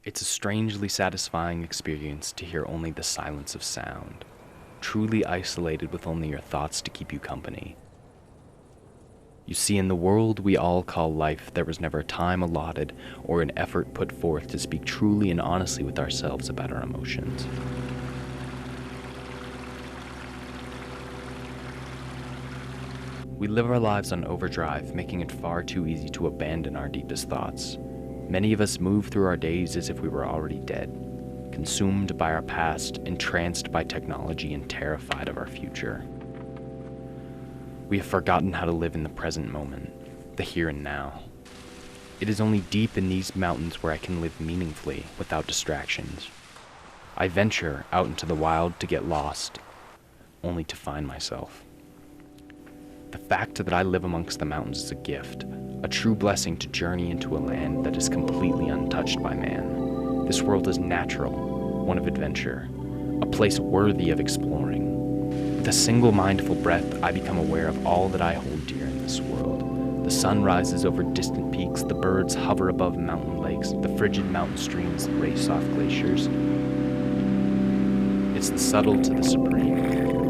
It's a strangely satisfying experience to hear only the silence of sound, truly isolated with only your thoughts to keep you company. You see, in the world we all call life, there was never a time allotted or an effort put forth to speak truly and honestly with ourselves about our emotions. We live our lives on overdrive, making it far too easy to abandon our deepest thoughts. Many of us move through our days as if we were already dead, consumed by our past, entranced by technology, and terrified of our future. We have forgotten how to live in the present moment, the here and now. It is only deep in these mountains where I can live meaningfully without distractions. I venture out into the wild to get lost, only to find myself. The fact that I live amongst the mountains is a gift, a true blessing to journey into a land that is completely untouched by man. This world is natural, one of adventure, a place worthy of exploring. With a single mindful breath, I become aware of all that I hold dear in this world. The sun rises over distant peaks, the birds hover above mountain lakes, the frigid mountain streams race off glaciers. It's the subtle to the supreme.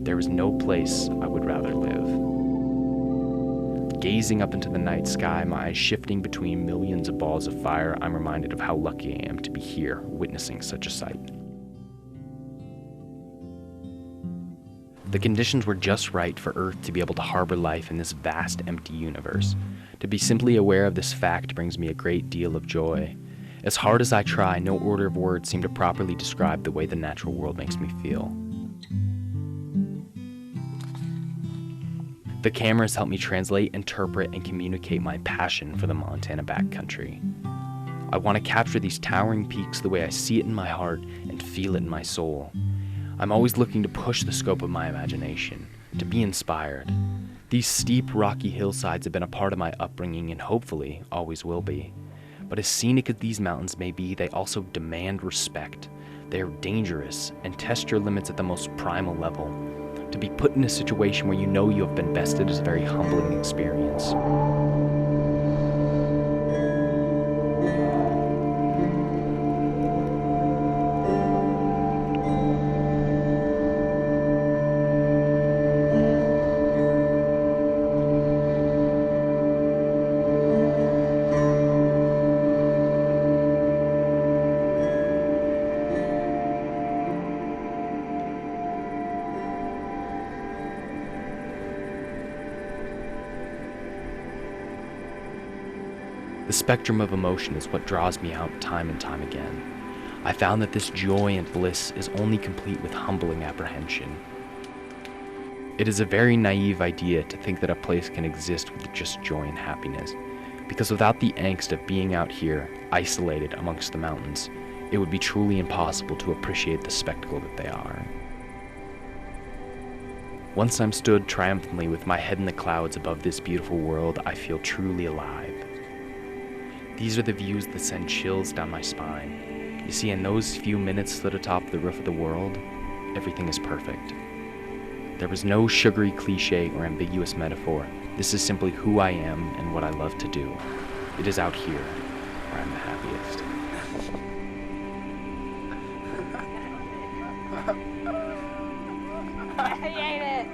There is no place I would rather live. Gazing up into the night sky, my eyes shifting between millions of balls of fire, I'm reminded of how lucky I am to be here, witnessing such a sight. The conditions were just right for Earth to be able to harbor life in this vast, empty universe. To be simply aware of this fact brings me a great deal of joy. As hard as I try, no order of words seem to properly describe the way the natural world makes me feel. The cameras help me translate, interpret, and communicate my passion for the Montana backcountry. I want to capture these towering peaks the way I see it in my heart and feel it in my soul. I'm always looking to push the scope of my imagination, to be inspired. These steep, rocky hillsides have been a part of my upbringing and hopefully always will be. But as scenic as these mountains may be, they also demand respect. They are dangerous and test your limits at the most primal level. To be put in a situation where you know you have been bested is a very humbling experience. The spectrum of emotion is what draws me out time and time again. I found that this joy and bliss is only complete with humbling apprehension. It is a very naive idea to think that a place can exist with just joy and happiness, because without the angst of being out here, isolated amongst the mountains, it would be truly impossible to appreciate the spectacle that they are. Once I'm stood triumphantly with my head in the clouds above this beautiful world, I feel truly alive. These are the views that send chills down my spine. You see, in those few minutes stood atop the roof of the world, everything is perfect. There is no sugary cliche or ambiguous metaphor. This is simply who I am and what I love to do. It is out here where I'm the happiest. I hate it.